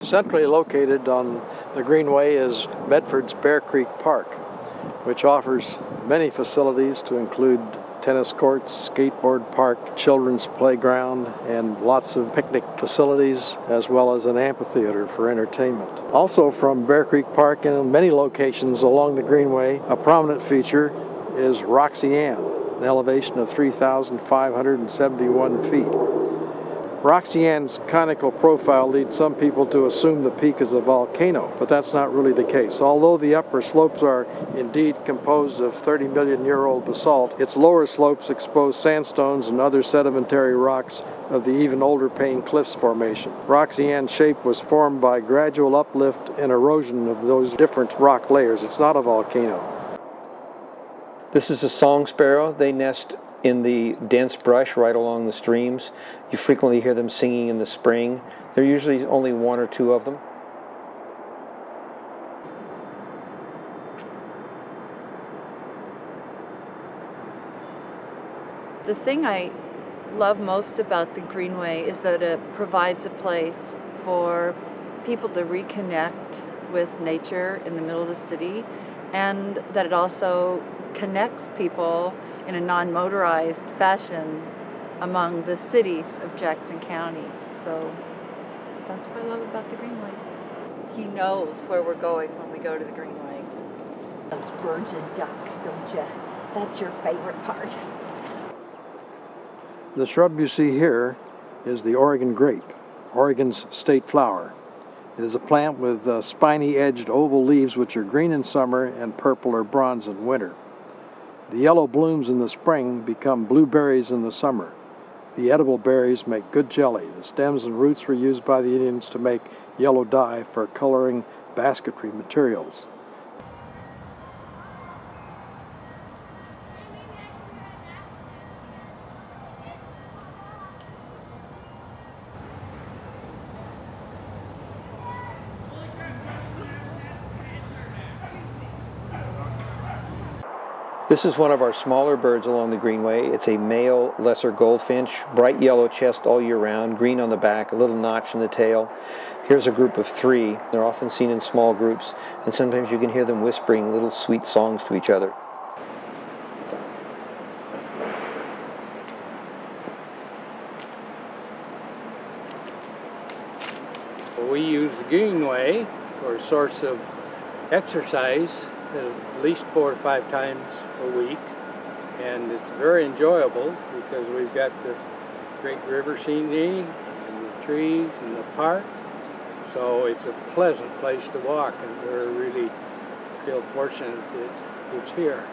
Centrally located on the Greenway is Medford's Bear Creek Park, which offers many facilities to include tennis courts, skateboard park, children's playground, and lots of picnic facilities, as well as an amphitheater for entertainment. Also from Bear Creek Park and in many locations along the Greenway, a prominent feature is Roxy Ann, an elevation of 3,571 feet. Roxy Ann's conical profile leads some people to assume the peak is a volcano, but that's not really the case. Although the upper slopes are indeed composed of 30-million-year-old basalt, its lower slopes expose sandstones and other sedimentary rocks of the even older Payne Cliffs Formation. Roxy Ann's shape was formed by gradual uplift and erosion of those different rock layers. It's not a volcano. This is a song sparrow. They nest in the dense brush right along the streams. You frequently hear them singing in the spring. There are usually only one or two of them. The thing I love most about the Greenway is that it provides a place for people to reconnect with nature in the middle of the city, and that it also connects people in a non-motorized fashion among the cities of Jackson County. So that's what I love about the Greenway. He knows where we're going when we go to the Greenway. Those birds and ducks, don't you? That's your favorite part. The shrub you see here is the Oregon grape, Oregon's state flower. It is a plant with spiny-edged oval leaves which are green in summer and purple or bronze in winter. The yellow blooms in the spring become blueberries in the summer. The edible berries make good jelly. The stems and roots were used by the Indians to make yellow dye for coloring basketry materials. This is one of our smaller birds along the Greenway. It's a male lesser goldfinch, bright yellow chest all year round, green on the back, a little notch in the tail. Here's a group of three. They're often seen in small groups, and sometimes you can hear them whispering little sweet songs to each other. We use the Greenway for a source of exercise at least 4 or 5 times a week, and it's very enjoyable because we've got the great river scenery and the trees and the park, so it's a pleasant place to walk, and we're really feel fortunate that it's here.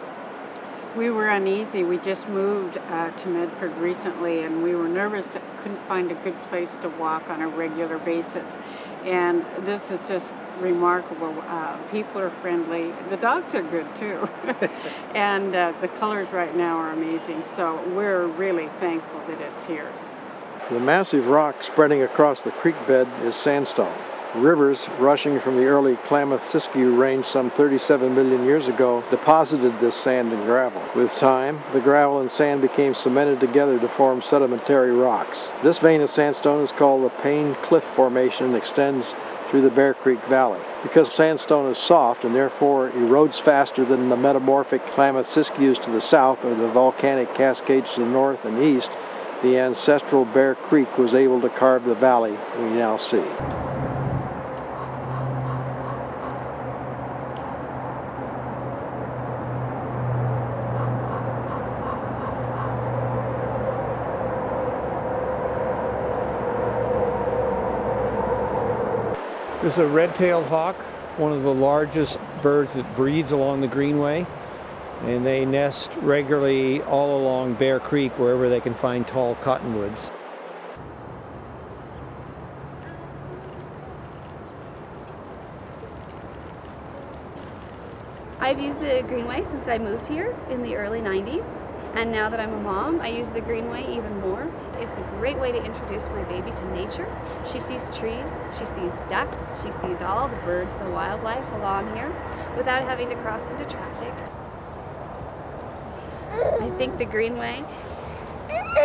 We were uneasy. We just moved to Medford recently, and we were nervous that we couldn't find a good place to walk on a regular basis. And this is just remarkable. People are friendly. The dogs are good too. And the colors right now are amazing. So we're really thankful that it's here. The massive rock spreading across the creek bed is sandstone. Rivers rushing from the early Klamath-Siskiyou range some 37 million years ago deposited this sand and gravel. With time, the gravel and sand became cemented together to form sedimentary rocks. This vein of sandstone is called the Payne Cliff Formation and extends through the Bear Creek Valley. Because sandstone is soft and therefore erodes faster than the metamorphic Klamath-Siskiyous to the south or the volcanic Cascades to the north and east, the ancestral Bear Creek was able to carve the valley we now see. This is a red-tailed hawk, one of the largest birds that breeds along the Greenway, and they nest regularly all along Bear Creek wherever they can find tall cottonwoods. I've used the Greenway since I moved here in the early 90s, and now that I'm a mom, I use the Greenway even more. It's a great way to introduce my baby to nature. She sees trees, she sees ducks, she sees all the birds, the wildlife along here without having to cross into traffic. I think the Greenway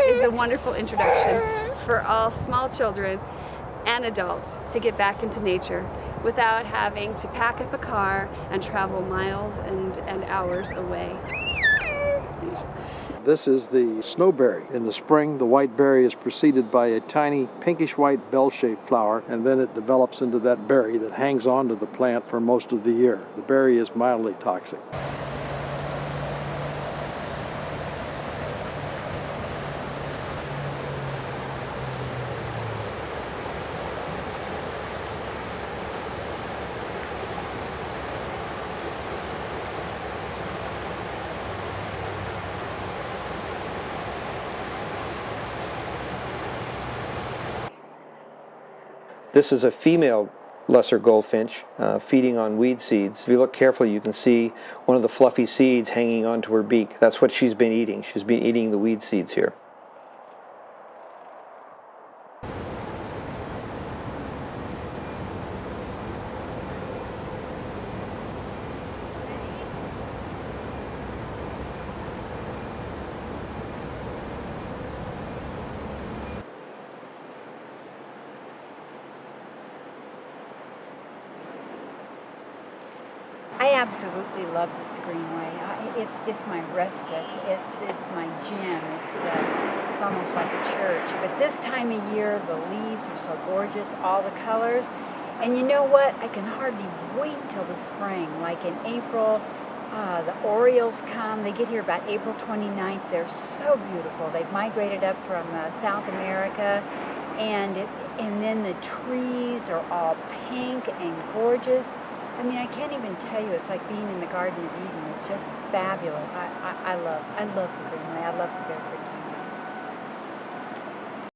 is a wonderful introduction for all small children and adults to get back into nature without having to pack up a car and travel miles and hours away. This is the snowberry. In the spring, the white berry is preceded by a tiny pinkish-white bell-shaped flower, and then it develops into that berry that hangs onto the plant for most of the year. The berry is mildly toxic. This is a female lesser goldfinch feeding on weed seeds. If you look carefully, you can see one of the fluffy seeds hanging onto her beak. That's what she's been eating. She's been eating the weed seeds here. I absolutely love this greenway. It's my respite. It's my gym. It's almost like a church. But this time of year, the leaves are so gorgeous, all the colors. And you know what? I can hardly wait till the spring. Like in April, the orioles come. They get here about April 29th. They're so beautiful. They've migrated up from South America, and then the trees are all pink and gorgeous. I mean, I can't even tell you. It's like being in the Garden of Eden. It's just fabulous. I love the Greenway. I love the Medford.